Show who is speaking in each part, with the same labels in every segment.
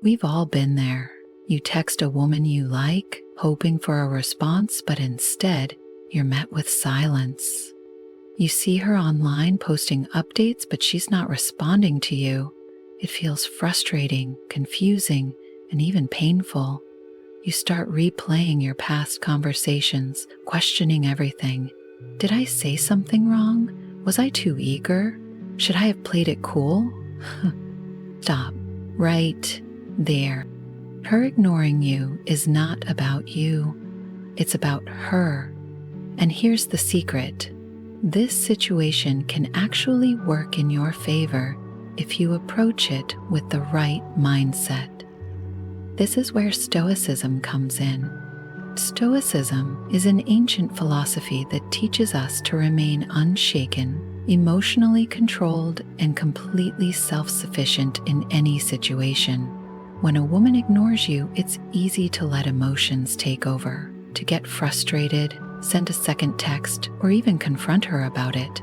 Speaker 1: We've all been there. You text a woman you like, hoping for a response, but instead, you're met with silence. You see her online posting updates, but she's not responding to you. It feels frustrating, confusing, and even painful. You start replaying your past conversations, questioning everything. Did I say something wrong? Was I too eager? Should I have played it cool? Stop. Right there. Her ignoring you is not about you. It's about her. And here's the secret. This situation can actually work in your favor if you approach it with the right mindset. This is where Stoicism comes in. Stoicism is an ancient philosophy that teaches us to remain unshaken, emotionally controlled, and completely self-sufficient in any situation. When a woman ignores you, it's easy to let emotions take over, to get frustrated, send a second text, or even confront her about it.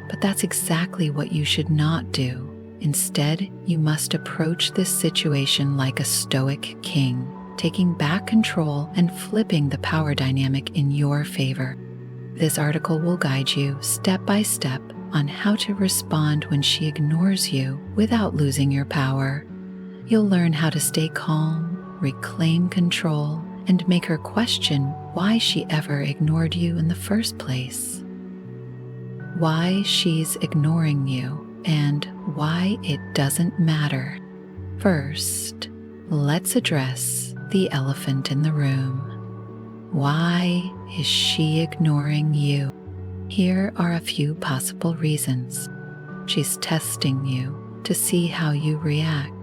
Speaker 1: But that's exactly what you should not do. Instead, you must approach this situation like a stoic king, taking back control and flipping the power dynamic in your favor. This article will guide you step by step on how to respond when she ignores you without losing your power. You'll learn how to stay calm, reclaim control, and make her question why she ever ignored you in the first place. Why she's ignoring you and why it doesn't matter. First, let's address the elephant in the room. Why is she ignoring you? Here are a few possible reasons. She's testing you to see how you react.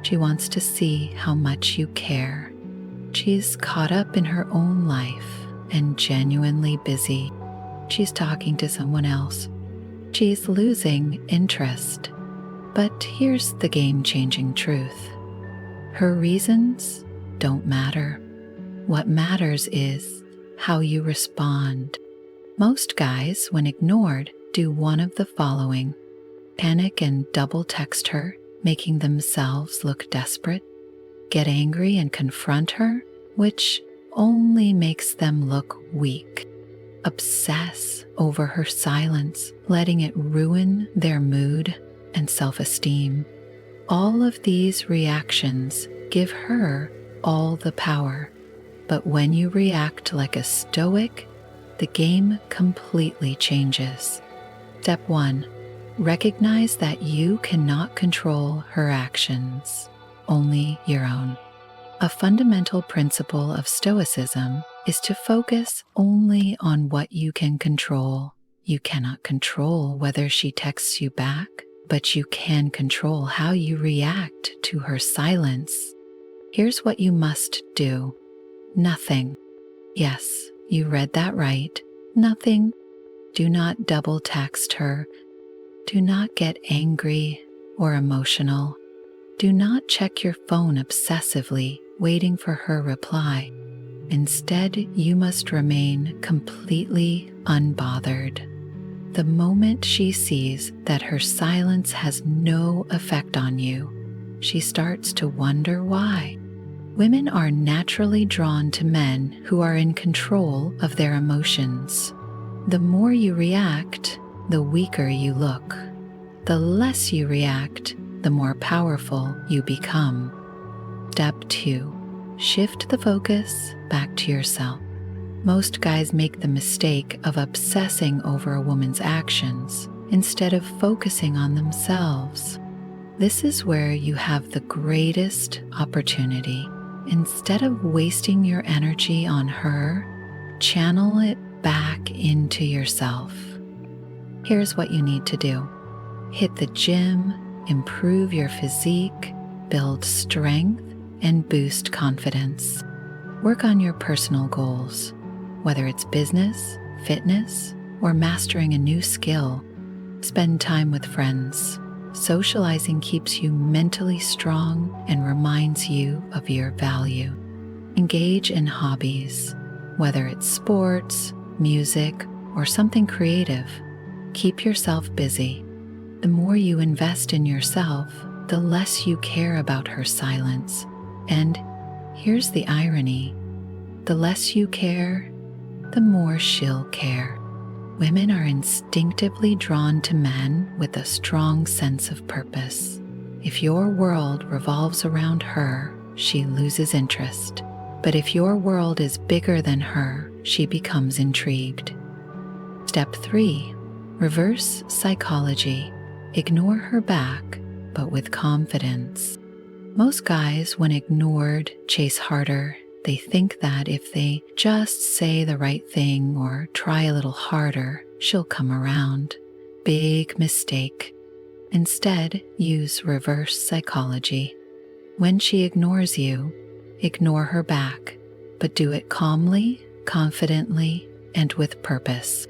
Speaker 1: She wants to see how much you care. She's caught up in her own life and genuinely busy. She's talking to someone else. She's losing interest. But here's the game-changing truth. Her reasons don't matter. What matters is how you respond. Most guys, when ignored, do one of the following: panic and double text her, making themselves look desperate, get angry and confront her, which only makes them look weak, obsess over her silence, letting it ruin their mood and self-esteem. All of these reactions give her all the power, but when you react like a stoic, the game completely changes. Step 1. Recognize that you cannot control her actions, only your own. A fundamental principle of Stoicism is to focus only on what you can control. You cannot control whether she texts you back, but you can control how you react to her silence. Here's what you must do. Nothing. Yes, you read that right. Nothing. Do not double text her. Do not get angry or emotional. Do not check your phone obsessively, waiting for her reply. Instead, you must remain completely unbothered. The moment she sees that her silence has no effect on you, she starts to wonder why. Women are naturally drawn to men who are in control of their emotions. The more you react, the weaker you look. The less you react, the more powerful you become. Step 2. Shift the focus back to yourself. Most guys make the mistake of obsessing over a woman's actions instead of focusing on themselves. This is where you have the greatest opportunity. Instead of wasting your energy on her, channel it back into yourself. Here's what you need to do. Hit the gym, improve your physique, build strength, and boost confidence. Work on your personal goals, whether it's business, fitness, or mastering a new skill. Spend time with friends. Socializing keeps you mentally strong and reminds you of your value. Engage in hobbies, whether it's sports, music, or something creative. Keep yourself busy. The more you invest in yourself, the less you care about her silence, And here's the irony: the less you care, the more she'll care. Women are instinctively drawn to men with a strong sense of purpose. If your world revolves around her, she loses interest. But if your world is bigger than her, she becomes intrigued. Step 3. Reverse psychology. Ignore her back, but with confidence. Most guys, when ignored, chase harder. They think that if they just say the right thing or try a little harder, she'll come around. Big mistake. Instead, use reverse psychology. When she ignores you, ignore her back, but do it calmly, confidently, and with purpose.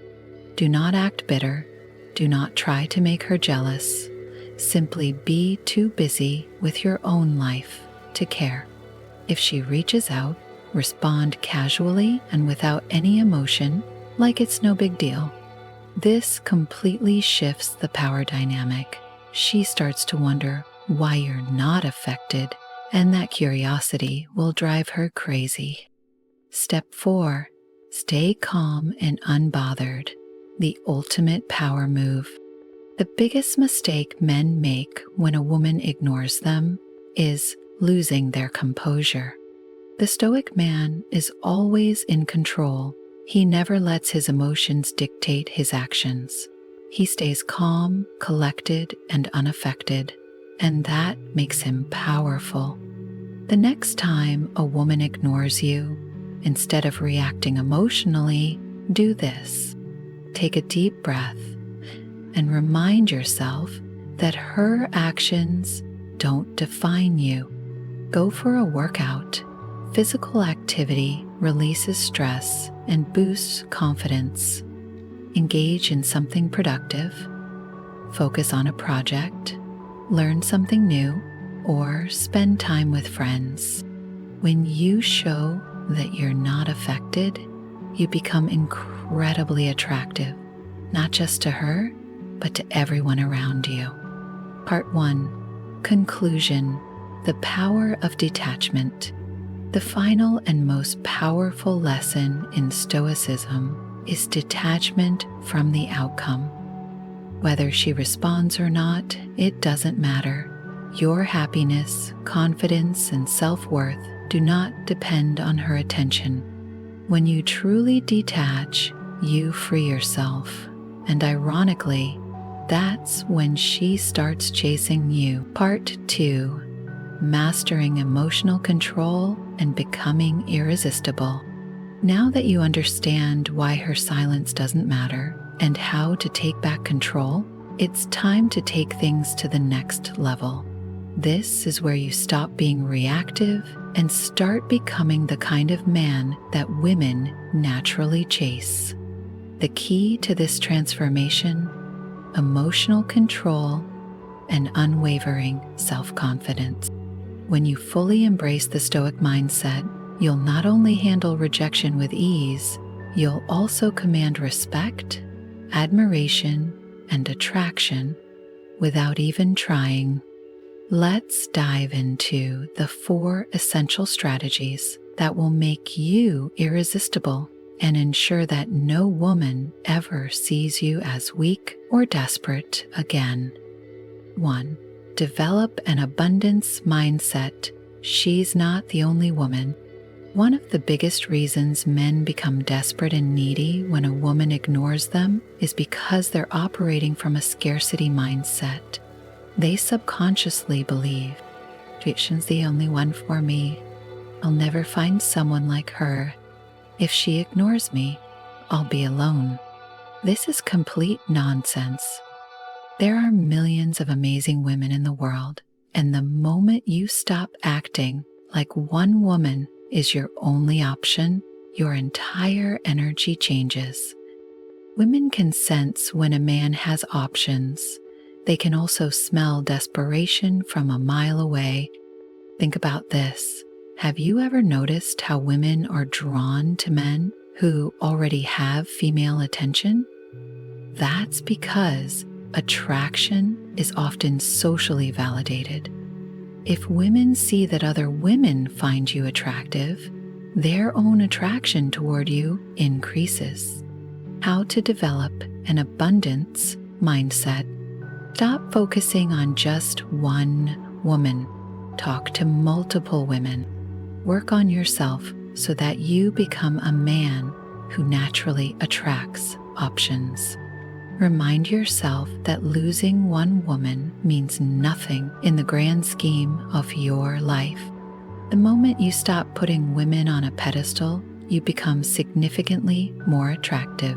Speaker 1: Do not act bitter. Do not try to make her jealous. Simply be too busy with your own life to care. If she reaches out, respond casually and without any emotion, like it's no big deal. This completely shifts the power dynamic. She starts to wonder why you're not affected, and that curiosity will drive her crazy. Step 4. Stay calm and unbothered. The ultimate power move. The biggest mistake men make when a woman ignores them is losing their composure. The stoic man is always in control. He never lets his emotions dictate his actions. He stays calm, collected, and unaffected, and that makes him powerful. The next time a woman ignores you, instead of reacting emotionally, do this. Take a deep breath and remind yourself that her actions don't define you. Go for a workout. Physical activity releases stress and boosts confidence. Engage in something productive. Focus on a project. Learn something new, or spend time with friends. When you show that you're not affected, you become incredibly attractive, not just to her, but to everyone around you. Part 1. Conclusion. The power of detachment. The final and most powerful lesson in Stoicism is detachment from the outcome. Whether she responds or not, it doesn't matter. Your happiness, confidence, and self-worth do not depend on her attention. When you truly detach, you free yourself. And ironically, that's when she starts chasing you. Part 2. Mastering emotional control and becoming irresistible. Now that you understand why her silence doesn't matter and how to take back control, it's time to take things to the next level. This is where you stop being reactive and start becoming the kind of man that women naturally chase. The key to this transformation: emotional control and unwavering self-confidence. When you fully embrace the Stoic mindset, you'll not only handle rejection with ease, you'll also command respect, admiration, and attraction without even trying. Let's dive into the 4 essential strategies that will make you irresistible and ensure that no woman ever sees you as weak or desperate again. 1. Develop an abundance mindset. She's not the only woman. One of the biggest reasons men become desperate and needy when a woman ignores them is because they're operating from a scarcity mindset. They subconsciously believe, "She's the only one for me. I'll never find someone like her. If she ignores me, I'll be alone." This is complete nonsense. There are millions of amazing women in the world, and the moment you stop acting like one woman is your only option, your entire energy changes. Women can sense when a man has options. They can also smell desperation from a mile away. Think about this. Have you ever noticed how women are drawn to men who already have female attention? That's because attraction is often socially validated. If women see that other women find you attractive, their own attraction toward you increases. How to develop an abundance mindset. Stop focusing on just one woman. Talk to multiple women. Work on yourself so that you become a man who naturally attracts options. Remind yourself that losing one woman means nothing in the grand scheme of your life. The moment you stop putting women on a pedestal, you become significantly more attractive.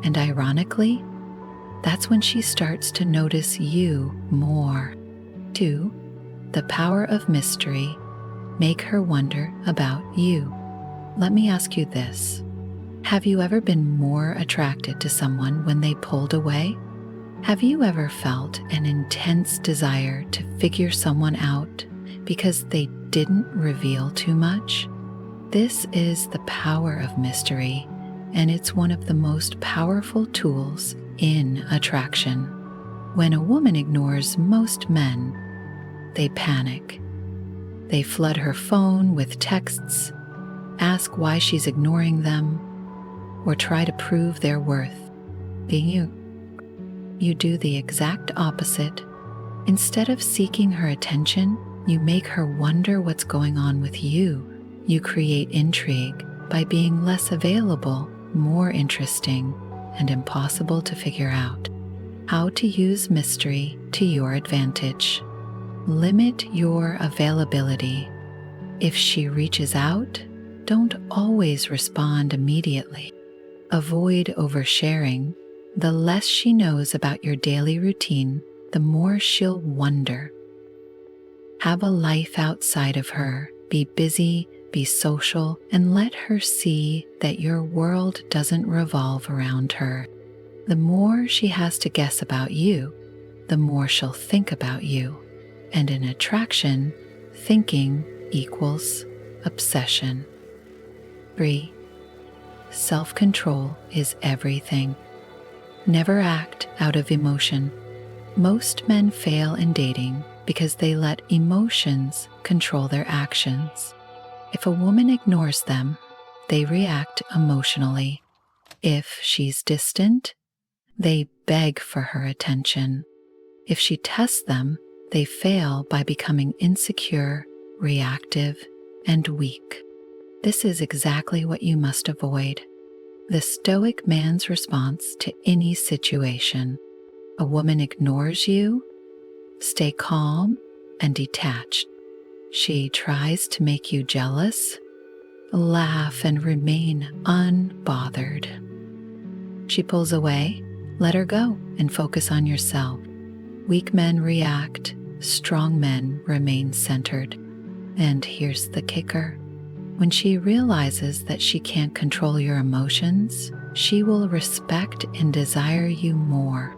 Speaker 1: And ironically, that's when she starts to notice you more. 2. The power of mystery. Make her wonder about you. Let me ask you this. Have you ever been more attracted to someone when they pulled away? Have you ever felt an intense desire to figure someone out because they didn't reveal too much? This is the power of mystery, and it's one of the most powerful tools in attraction. When a woman ignores most men, they panic. They flood her phone with texts, ask why she's ignoring them, or try to prove their worth. Being you do the exact opposite. Instead of seeking her attention, you make her wonder what's going on with you. You create intrigue by being less available, more interesting, and impossible to figure out. How to use mystery to your advantage. Limit your availability. If she reaches out, don't always respond immediately. Avoid oversharing. The less she knows about your daily routine, the more she'll wonder. Have a life outside of her. Be busy, be social, and let her see that your world doesn't revolve around her. The more she has to guess about you, the more she'll think about you. And in attraction, thinking equals obsession. 3. Self-control is everything. Never act out of emotion. Most men fail in dating because they let emotions control their actions. If a woman ignores them, they react emotionally. If she's distant, they beg for her attention. If she tests them, they fail by becoming insecure, reactive, and weak. This is exactly what you must avoid. The stoic man's response to any situation. A woman ignores you, stay calm and detached. She tries to make you jealous, laugh and remain unbothered. She pulls away, let her go and focus on yourself. Weak men react, strong men remain centered. And here's the kicker. When she realizes that she can't control your emotions, she will respect and desire you more.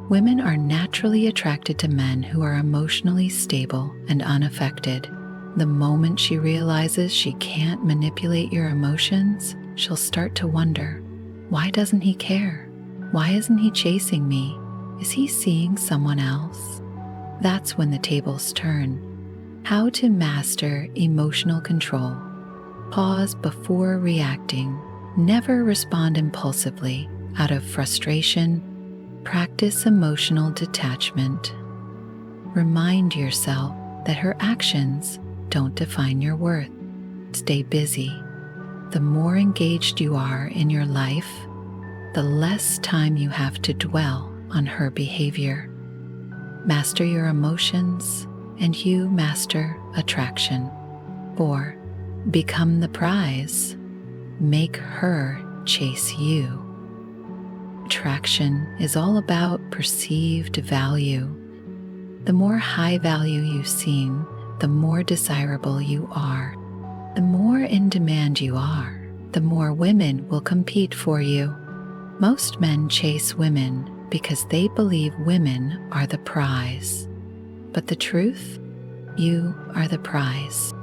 Speaker 1: Women are naturally attracted to men who are emotionally stable and unaffected. The moment she realizes she can't manipulate your emotions, she'll start to wonder, why doesn't he care? Why isn't he chasing me? Is he seeing someone else? That's when the tables turn. How to master emotional control. Pause before reacting. Never respond impulsively out of frustration. Practice emotional detachment. Remind yourself that her actions don't define your worth. Stay busy. The more engaged you are in your life, the less time you have to dwell on her behavior. Master your emotions, and you master attraction. 4. Become the prize. Make her chase you. Attraction is all about perceived value. The more high value you seem, the more desirable you are. The more in demand you are, the more women will compete for you. Most men chase women because they believe women are the prize. But the truth? You are the prize.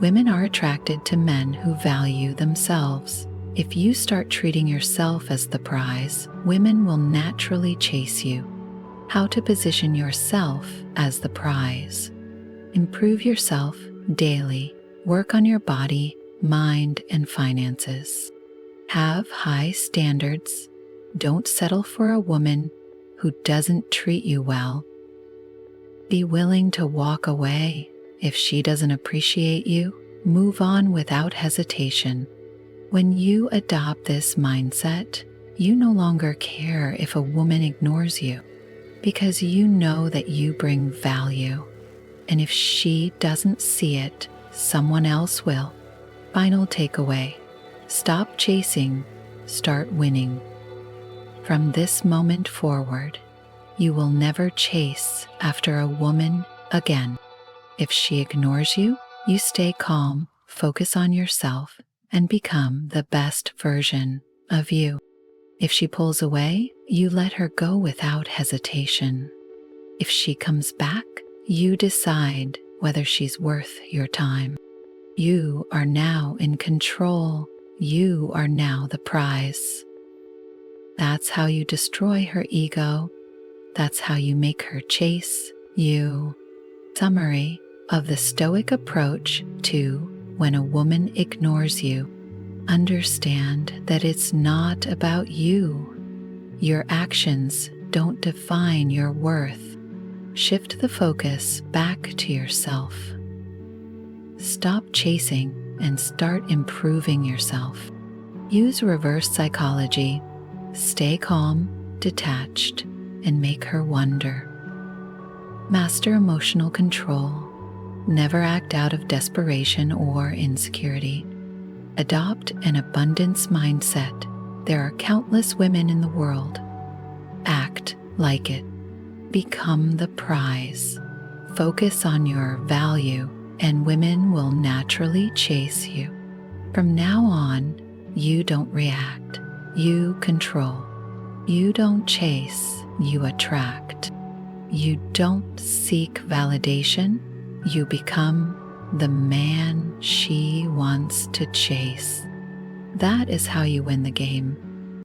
Speaker 1: Women are attracted to men who value themselves. If you start treating yourself as the prize, women will naturally chase you. How to position yourself as the prize. Improve yourself daily. Work on your body, mind, and finances. Have high standards. Don't settle for a woman who doesn't treat you well. Be willing to walk away. If she doesn't appreciate you, move on without hesitation. When you adopt this mindset, you no longer care if a woman ignores you because you know that you bring value. And if she doesn't see it, someone else will. Final takeaway: stop chasing, start winning. From this moment forward, you will never chase after a woman again. If she ignores you, you stay calm, focus on yourself, and become the best version of you. If she pulls away, you let her go without hesitation. If she comes back, you decide whether she's worth your time. You are now in control. You are now the prize. That's how you destroy her ego. That's how you make her chase you. Summary of the Stoic approach to when a woman ignores you. Understand that it's not about you. Your actions don't define your worth. Shift the focus back to yourself. Stop chasing and start improving yourself. Use reverse psychology. Stay calm, detached, and make her wonder. Master emotional control. Never act out of desperation or insecurity. Adopt an abundance mindset. There are countless women in the world. Act like it. Become the prize. Focus on your value, and women will naturally chase you. From now on, you don't react. You control. You don't chase. You attract. You don't seek validation. You become the man she wants to chase. That is how you win the game.